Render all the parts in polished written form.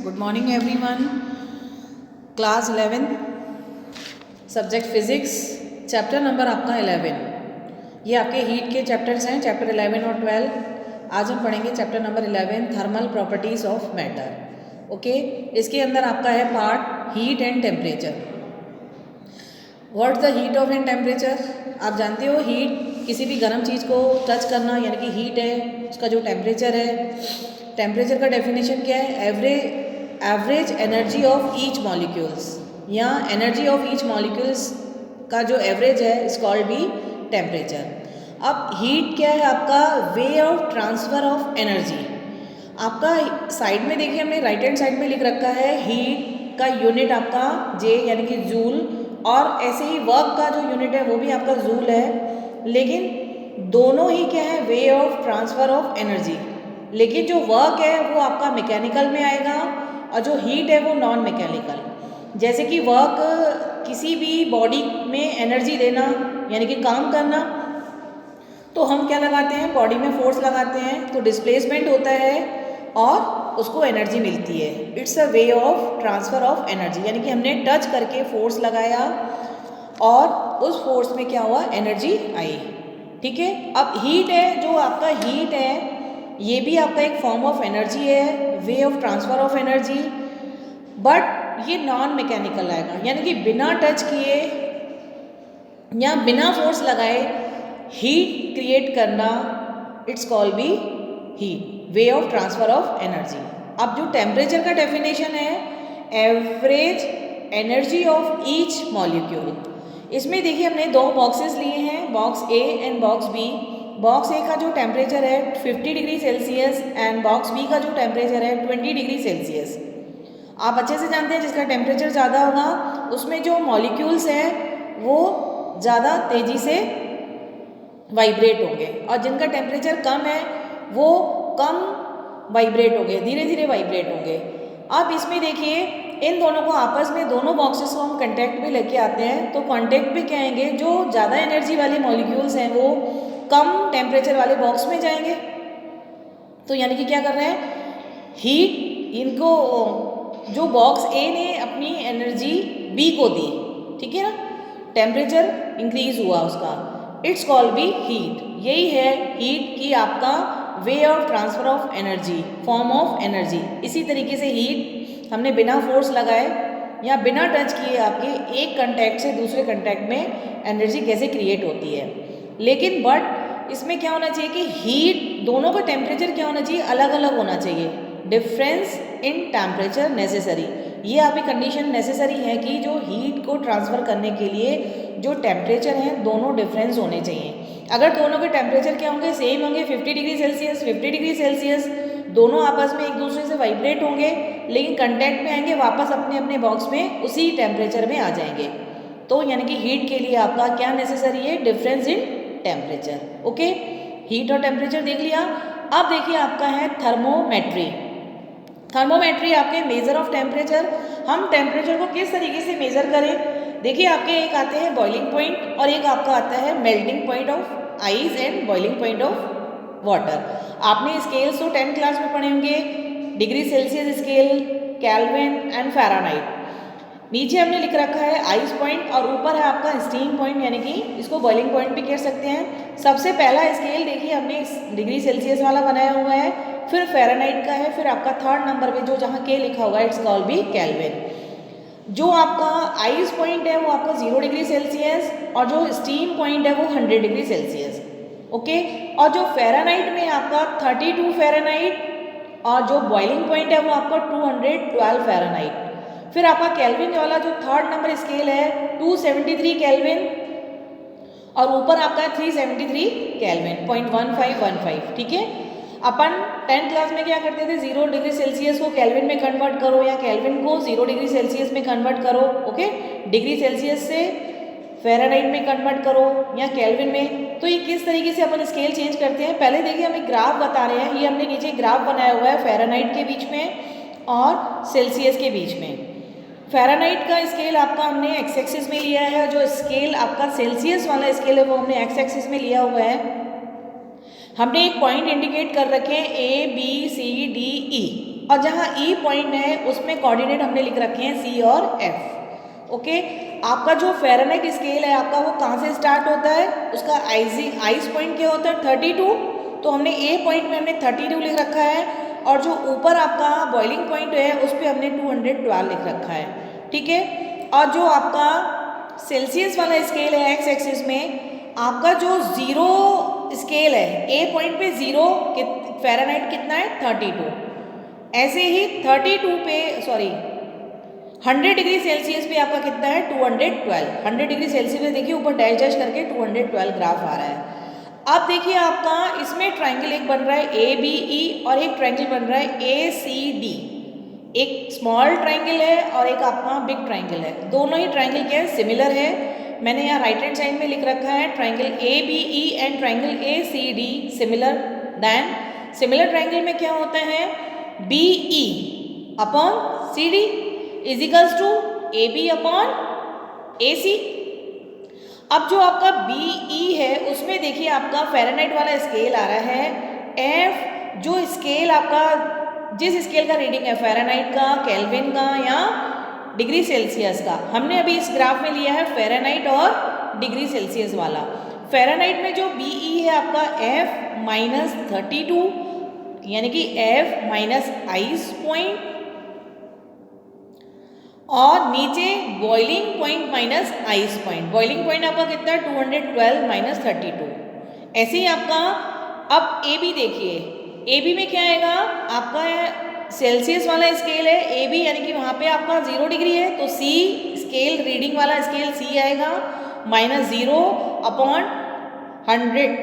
Good morning everyone. Class 11 subject physics, chapter number आपका 11। ये आपके हीट के चैप्टर्स हैं, चैप्टर 11 और 12। आज हम पढ़ेंगे chapter number 11, thermal properties of matter. Okay, इसके अंदर आपका है part heat and temperature. What's the heat of and temperature? आप जानते हो हीट किसी भी गर्म चीज़ को टच करना यानी कि हीट है, उसका जो टेम्परेचर है। टेम्परेचर का डेफिनेशन क्या है? Average energy of each molecules, या एनर्जी ऑफ ईच मॉलिक्यूल्स का जो एवरेज है इज कॉल्ड बी टेम्परेचर। अब हीट क्या है? आपका वे ऑफ ट्रांसफ़र ऑफ एनर्जी। आपका साइड में देखिए, हमने राइट हैंड साइड में लिख रखा है हीट का यूनिट आपका जे यानी कि जूल, और ऐसे ही वर्क का जो यूनिट है वो भी आपका जूल है। लेकिन दोनों ही क्या है? वे ऑफ ट्रांसफ़र ऑफ एनर्जी। लेकिन जो वर्क है वो आपका मैकेनिकल में आएगा और जो हीट है वो नॉन मैकेनिकल। जैसे कि वर्क किसी भी बॉडी में एनर्जी देना यानी कि काम करना, तो हम क्या लगाते हैं? बॉडी में फोर्स लगाते हैं, तो डिस्प्लेसमेंट होता है और उसको एनर्जी मिलती है। It's a way of transfer of energy, यानी कि हमने टच करके फोर्स लगाया और उस फोर्स में क्या हुआ? एनर्जी आई। ठीक है। अब हीट है, जो आपका हीट है ये भी आपका एक फॉर्म ऑफ एनर्जी है, वे of transfer of energy, but ये नॉन मैकेनिकल आएगा, यानी कि बिना टच किए या बिना फोर्स लगाए हीट क्रिएट करना, it's called be heat, way of transfer of energy. अब जो टेम्परेचर का डेफिनेशन है, average energy of each molecule. इसमें देखिए हमने दो बॉक्सेस लिए हैं, box A and box B. Box A का जो टेम्परेचर है 50 degree Celsius and box B का जो टेम्परेचर है 20 डिग्री सेल्सियस। आप अच्छे से जानते हैं जिसका टेम्परेचर ज़्यादा होगा उसमें जो मॉलिक्यूल्स हैं वो ज़्यादा तेज़ी से वाइब्रेट होंगे, और जिनका टेम्परेचर कम है वो कम वाइब्रेट होंगे, धीरे धीरे वाइब्रेट होंगे। अब इसमें देखिए इन दोनों को आपस में, दोनों बॉक्सेस को हम कॉन्टैक्ट में लेके आते हैं, तो कॉन्टैक्ट में क्या आएंगे? जो ज़्यादा एनर्जी वाले मॉलिक्यूल्स हैं वो कम टेम्परेचर वाले बॉक्स में जाएंगे। तो यानी कि क्या कर रहे हैं? हीट इनको, जो बॉक्स ए ने अपनी एनर्जी बी को दी, ठीक है ना, टेम्परेचर इंक्रीज हुआ उसका, इट्स कॉल्ड बी हीट। यही है हीट की आपका वे of transfer of energy, form of energy. इसी तरीके से हीट हमने बिना फोर्स लगाए या बिना टच किए आपके एक कंटैक्ट से दूसरे कंटैक्ट में एनर्जी कैसे क्रिएट होती है। लेकिन बट इसमें क्या होना चाहिए कि हीट, दोनों का टेम्परेचर क्या होना चाहिए? अलग अलग होना चाहिए। डिफरेंस इन टेम्परेचर नेसेसरी, ये आपकी कंडीशन नेसेसरी है कि जो हीट को ट्रांसफ़र करने के लिए जो टेम्परेचर हैं दोनों डिफरेंस होने चाहिए। अगर दोनों के टेम्परेचर क्या होंगे? सेम होंगे, 50 डिग्री सेल्सियस 50 डिग्री सेल्सियस, दोनों आपस में एक दूसरे से वाइब्रेट होंगे, लेकिन कंटैक्ट में आएंगे, वापस अपने अपने बॉक्स में उसी टेम्परेचर में आ जाएंगे। तो यानी कि हीट के लिए आपका क्या नेसेसरी है? Difference in temperature. Okay, heat और टेम्परेचर देख लिया। अब देखिए आपका है थर्मोमेट्री। थर्मोमेट्री आपके मेजर ऑफ टेम्परेचर। हम टेम्परेचर को किस तरीके से मेज़र करें? देखिए आपके एक आते हैं बॉइलिंग पॉइंट और एक आपका आता है melting point of ice and boiling point of water. आपने स्केल्स तो 10th क्लास में पढ़े होंगे, degree Celsius scale, kelvin and Fahrenheit. नीचे हमने लिख रखा है आइस पॉइंट और ऊपर है आपका स्टीम पॉइंट, यानी कि इसको बॉइलिंग पॉइंट भी कह सकते हैं। सबसे पहला स्केल देखिए हमने डिग्री सेल्सियस वाला बनाया हुआ है, फिर फ़ारेनहाइट का है, फिर आपका थर्ड नंबर पे जो जहाँ के लिखा हुआ है इट्स कॉल्ड बी केल्विन। जो आपका आइस पॉइंट है वो आपका 0 डिग्री सेल्सियस और जो स्टीम पॉइंट है वो 100 डिग्री सेल्सियस। ओके, और जो फ़ारेनहाइट में आपका 32 फ़ारेनहाइट और जो बॉइलिंग पॉइंट है वो आपका 212 फ़ारेनहाइट। फिर आपका केल्विन वाला जो थर्ड नंबर स्केल है 273 केल्विन और ऊपर आपका है 373 केल्विन, 0.1515। ठीक है। अपन 10th क्लास में क्या करते थे? 0 डिग्री सेल्सियस को केल्विन में कन्वर्ट करो या केल्विन को 0 डिग्री सेल्सियस में कन्वर्ट करो। ओके, डिग्री सेल्सियस से फ़ारेनहाइट में कन्वर्ट करो या केल्विन में। तो ये किस तरीके से अपन स्केल चेंज करते हैं? पहले देखिए हम एक ग्राफ बता रहे हैं, ये हमने नीचे ग्राफ बनाया हुआ है फ़ारेनहाइट के बीच में और सेल्सियस के बीच में। फ़ारेनहाइट का स्केल आपका हमने एक्स एक्सिस में लिया है, जो स्केल आपका सेल्सियस वाला स्केल है वो हमने एक्स एक्सिस में लिया हुआ है। हमने एक पॉइंट इंडिकेट कर रखे हैं A B C D E। और जहाँ ई पॉइंट है उसमें कोऑर्डिनेट हमने लिख रखे हैं सी और एफ। ओके, आपका जो फ़ारेनहाइट स्केल है आपका वो कहाँ से स्टार्ट होता है, उसका आइस पॉइंट क्या होता है 32, तो हमने ए पॉइंट में हमने 32 लिख रखा है, और जो ऊपर आपका बॉइलिंग पॉइंट है उस पर हमने 212 लिख रखा है, ठीक है। और जो आपका सेल्सियस वाला स्केल है एक्स एक्सिस में, आपका जो ज़ीरो स्केल है ए पॉइंट पे ज़ीरो फ़ारेनहाइट कितना है 32, ऐसे ही 32 पे 100 डिग्री सेल्सियस पे आपका कितना है 212। 100 डिग्री सेल्सियस पे देखिए ऊपर डैश डैश करके 212 ग्राफ आ रहा है। अब देखिए आपका इसमें ट्राइंगल एक बन रहा है ए बी ई और एक ट्राइंगल बन रहा है ए सी डी। एक स्मॉल ट्राइंगल है और एक आपका बिग ट्राइंगल है, दोनों ही ट्राइंगल क्या है सिमिलर है। मैंने यहाँ राइट हैंड साइड में लिख रखा है triangle A B E and triangle A C D similar then similar triangle में क्या होता है B E upon C D is equals to A B upon A C. अब जो आपका बी ई है उसमें देखिए आपका फ़ारेनहाइट वाला स्केल आ रहा है एफ, जो स्केल आपका जिस स्केल का रीडिंग है फ़ारेनहाइट का, केल्विन का या डिग्री सेल्सियस का, हमने अभी इस ग्राफ में लिया है फ़ारेनहाइट और डिग्री सेल्सियस वाला। फ़ारेनहाइट में जो बी ई है आपका एफ माइनस 32 यानी कि एफ माइनस आइस पॉइंट, और नीचे boiling point minus ice point. Boiling point आपका कितना है 212 माइनस 32। ऐसे ही आपका अब ए बी देखिए, ए बी में क्या आएगा आपका सेल्सियस वाला स्केल है ए बी यानी कि वहाँ पे आपका 0 डिग्री है, तो सी स्केल रीडिंग वाला स्केल सी आएगा minus 0 upon 100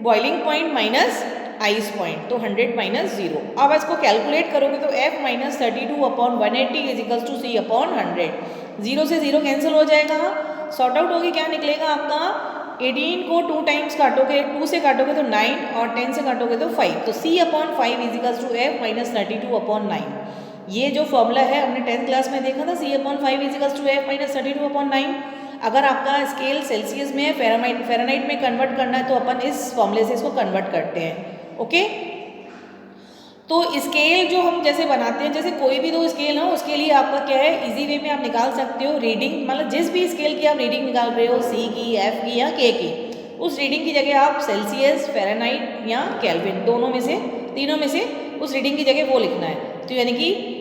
boiling point minus ice point, तो 100 माइनस 0। अब इसको कैलकुलेट करोगे तो f minus 32 upon 180 is equals to C upon 100। 0 से 0 कैंसिल हो जाएगा, सॉर्ट आउट होगी, क्या निकलेगा आपका 18 को 2 टाइम्स काटोगे, 2 से काटोगे तो 9 और 10 से काटोगे तो 5, तो c upon 5 is equals to f minus 32 upon 9। ये जो फॉर्मूला है हमने 10th क्लास में देखा था, c upon 5 is equals to f minus 32 upon 9। अगर आपका स्केल सेल्सियस में फ़ारेनहाइट में कन्वर्ट करना है तो अपन इस फॉर्मूले से इसको कन्वर्ट करते हैं। ओके, तो स्केल जो हम जैसे बनाते हैं, जैसे कोई भी दो स्केल हो उसके लिए आपका क्या है इजी वे में आप निकाल सकते हो रीडिंग, मतलब जिस भी स्केल की आप रीडिंग निकाल रहे हो सी की, एफ की या के की, उस रीडिंग की जगह आप सेल्सियस, फ़ारेनहाइट या केल्विन दोनों में से तीनों में से उस रीडिंग की जगह वो लिखना है। तो यानी कि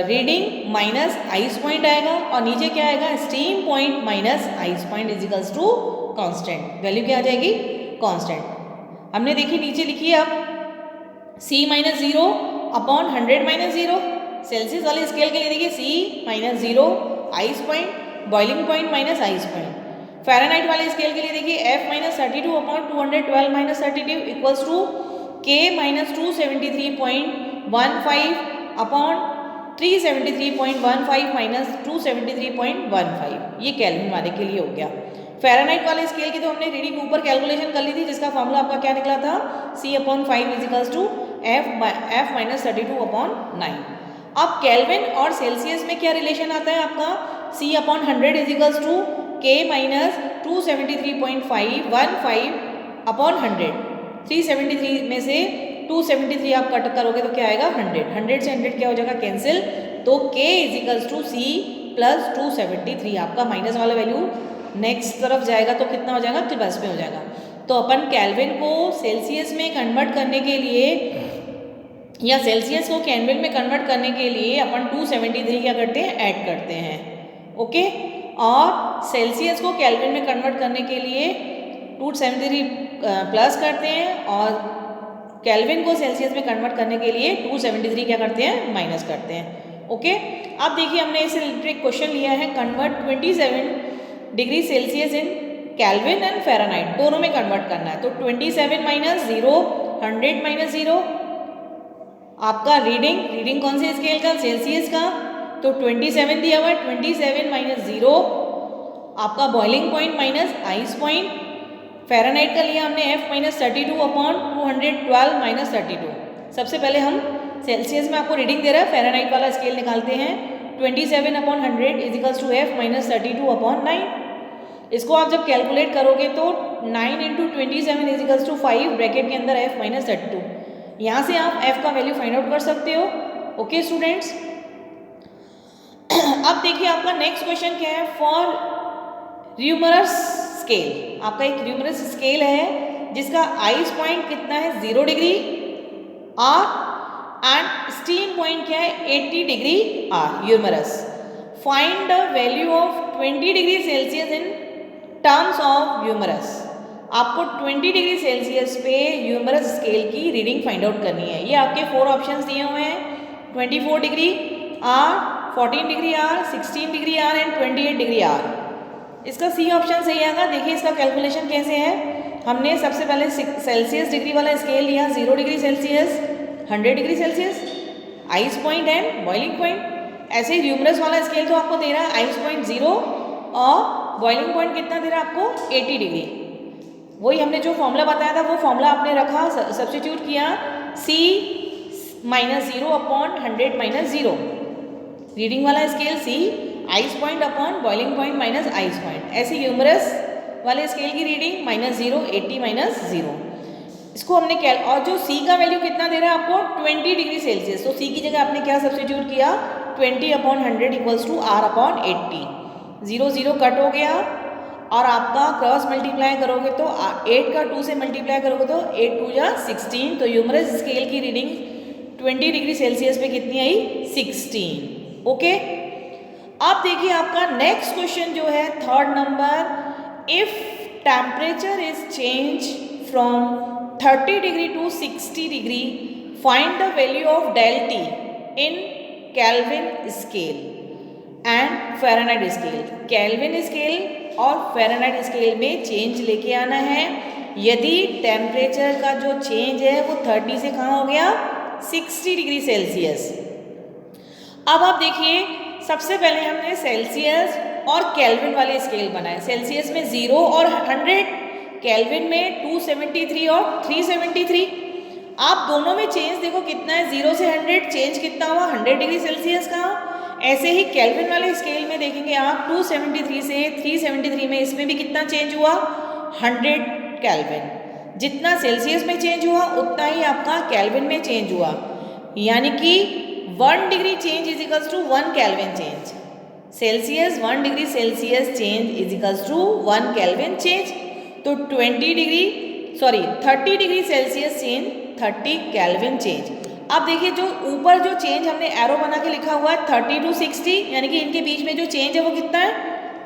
रीडिंग माइनस आइस पॉइंट आएगा और नीचे क्या आएगा steam point minus ice point is equals to constant. Value क्या आ जाएगी कांस्टेंट। हमने देखी नीचे लिखी है अब c minus 0 upon 100 minus 0। Celsius वाले स्केल के लिए देखिए c minus 0 ice point boiling point minus ice point. Fahrenheit वाले स्केल के लिए देखिए f minus 32 upon 212 minus 32 equals to k minus 273.15 upon 373.15 minus 273.15, ये केल्विन वाले के लिए हो गया। फ़ारेनहाइट वाले स्केल की तो हमने रीडिंग ऊपर कैलकुलेशन कर ली थी, जिसका फॉर्मूला आपका क्या निकला था c upon 5 is equals to f minus 32 upon 9। अब केल्विन और सेल्सियस में क्या रिलेशन आता है आपका c upon 100 is equals to k minus 273.15 upon 100। 373 में से 273 आप कट करोगे तो क्या आएगा 100। 100 से 100 क्या हो जाएगा कैंसिल, तो k is equals to c plus 273। आपका माइनस वाला वैल्यू नेक्स्ट तरफ जाएगा तो कितना हो जाएगा प्लस में हो जाएगा। तो अपन केल्विन को सेल्सियस में कन्वर्ट करने के लिए या सेल्सियस को केल्विन में कन्वर्ट करने के लिए अपन 273 क्या करते हैं ऐड करते हैं। ओके, और सेल्सियस को केल्विन में कन्वर्ट करने के लिए 273 प्लस करते हैं और केल्विन को सेल्सियस में कन्वर्ट करने के लिए 273 क्या करते हैं माइनस करते हैं। ओके, अब देखिए हमने इसे रिलेटेड क्वेश्चन लिया है convert 27 degree Celsius in kelvin and Fahrenheit, दोनों में कन्वर्ट करना है। तो 27 माइनस 0 100 माइनस 0 आपका रीडिंग कौन से स्केल का सेल्सियस का, तो 27 दिया हुआ है, 27 माइनस 0 आपका boiling point minus ice point. Fahrenheit का लिया हमने f माइनस 32 अपॉन 212 माइनस 32। सबसे पहले हम सेल्सियस में आपको रीडिंग दे रहा है, फ़ारेनहाइट वाला स्केल निकालते हैं। 27 upon 100 is equals to f minus 32 upon 9। इसको आप जब कैलकुलेट करोगे तो 9 into 27 is equals to 5 bracket के अंदर f माइनस 32। यहाँ से आप f का वैल्यू फाइंड आउट कर सकते हो। ओके स्टूडेंट्स, अब देखिए आपका नेक्स्ट क्वेश्चन क्या है। फॉर र्यूमरस स्केल, आपका एक र्यूमरस स्केल है जिसका आइस पॉइंट कितना है 0 degree R and steam point क्या है 80 degree R humerus. Find the value of 20 degree Celsius in terms of humerus. आपको 20 डिग्री सेल्सियस पे ह्यूमरस स्केल की रीडिंग फाइंड आउट करनी है। ये आपके 4 ऑप्शंस दिए हुए हैं, 24 degree R, 14 degree R, 16 degree R and 28 degree R. इसका सी ऑप्शन सही आएगा। देखिए इसका कैलकुलेशन कैसे है। हमने सबसे पहले सेल्सियस डिग्री वाला स्केल लिया, 0 degree Celsius, 100 degree Celsius, ice point and boiling point. ऐसे ही ह्यूमरस वाला स्केल तो आपको दे रहा है आइस पॉइंट 0 और बॉइलिंग पॉइंट कितना दे रहा है आपको 80 डिग्री। वही हमने जो फॉर्मूला बताया था वो फॉर्मूला आपने रखा, सब्स्टिट्यूट किया, C minus 0 upon 100 minus 0। Reading वाला scale C, ice point upon boiling point minus ice point. ऐसे ह्यूमरस वाले स्केल की रीडिंग माइनस 0, 80 माइनस 0। इसको हमने और जो C का वैल्यू कितना दे रहा है आपको 20 डिग्री सेल्सियस, तो C की जगह आपने क्या सब्स्टिट्यूट किया 20 upon 100 equals to R upon 80। 0 0 cut हो गया और आपका क्रॉस मल्टीप्लाई करोगे तो 8 का 2 से मल्टीप्लाई करोगे तो 8 2 या 16। तो ह्यूमरस स्केल की रीडिंग 20 डिग्री सेल्सियस पे कितनी आई 16। ओके, अब देखिए आपका नेक्स्ट क्वेश्चन जो है 3rd number. If temperature is change from 30 degree to 60 degree, find the value of del T in Kelvin scale and Fahrenheit scale. Kelvin scale और Fahrenheit scale में change लेके आना है। यदि टेम्परेचर का जो चेंज है वो 30 से कहाँ हो गया 60 डिग्री सेल्सियस। अब आप देखिए सबसे पहले हमने सेल्सियस और केल्विन वाले स्केल बनाए। सेल्सियस में 0 और 100, केल्विन में 273 और 373। आप दोनों में चेंज देखो कितना है, 0 से 100 चेंज कितना हुआ 100 डिग्री सेल्सियस का। ऐसे ही केल्विन वाले स्केल में देखेंगे आप 273 से 373 में इसमें भी कितना चेंज हुआ 100 केल्विन। जितना सेल्सियस में चेंज हुआ उतना ही आपका केल्विन में चेंज हुआ, यानी कि 1 degree change is equals to 1 Kelvin change. Celsius 1 degree Celsius change is equals to 1 Kelvin change. तो 30 degree Celsius change 30 Kelvin change. अब देखिए जो ऊपर जो चेंज हमने एरो बना के लिखा हुआ है 30 टू 60, यानी कि इनके बीच में जो चेंज है वो कितना है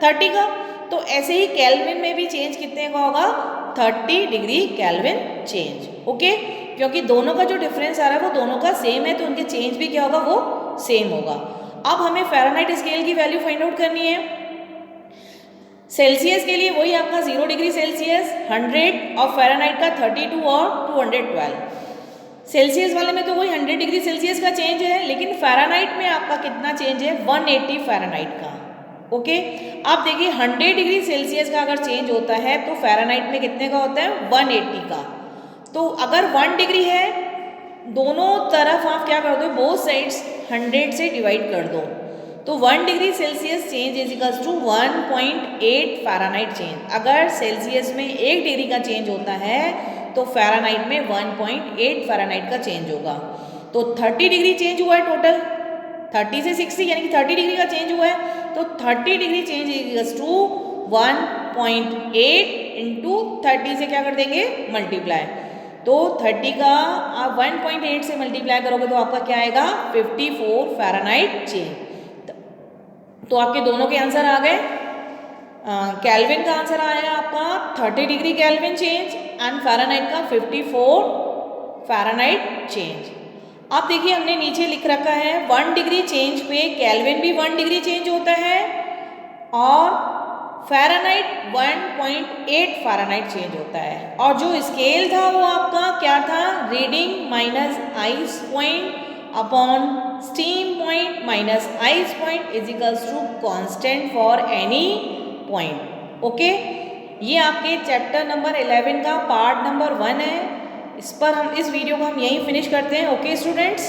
30 का। तो ऐसे ही केल्विन में भी चेंज कितने का होगा 30 डिग्री केल्विन चेंज। ओके, क्योंकि दोनों का जो डिफरेंस आ रहा है वो दोनों का सेम है तो उनके चेंज भी क्या होगा वो सेम होगा। अब हमें फ़ारेनहाइट स्केल की वैल्यू फाइंड आउट करनी है। सेल्सियस के लिए वही आपका 0 डिग्री सेल्सियस 100 और फ़ारेनहाइट का 32 और 212। सेल्सियस वाले में तो वही 100 डिग्री सेल्सियस का चेंज है, लेकिन फ़ारेनहाइट में आपका कितना चेंज है 180 फ़ारेनहाइट का। ओके, अब देखिए 100 डिग्री सेल्सियस का अगर चेंज होता है तो फ़ारेनहाइट में कितने का होता है 180 का। तो अगर 1 डिग्री है दोनों तरफ आप क्या कर दो बोथ साइड्स 100 से डिवाइड कर दो, तो 1 degree Celsius change is equals to 1.8 Fahrenheit change. अगर सेल्सियस में 1 डिग्री का चेंज होता है तो फ़ारेनहाइट में 1.8 फ़ारेनहाइट का चेंज होगा। तो 30 डिग्री चेंज हुआ है टोटल, 30 से 60 यानी कि 30 डिग्री का चेंज हुआ है। तो 30 degree change equals to 1.8 into 30 से क्या कर देंगे मल्टीप्लाई। तो 30 का आप 1.8 से मल्टीप्लाई करोगे तो आपका क्या आएगा 54 फ़ारेनहाइट चेंज। तो आपके दोनों के आंसर आ गए। केल्विन का आंसर आएगा आपका 30 degree kelvin change and Fahrenheit का 54 फ़ारेनहाइट चेंज। अब देखिए हमने नीचे लिख रखा है 1 डिग्री चेंज पे केल्विन भी 1 डिग्री चेंज होता है और फ़ारेनहाइट 1.8 फ़ारेनहाइट चेंज होता है। और जो स्केल था वो आपका क्या था reading minus ice point upon steam point minus ice point is equals to constant for any point. Okay, ये आपके चैप्टर नंबर 11 का पार्ट नंबर 1 है। इस वीडियो को हम यहीं फिनिश करते हैं। Okay students.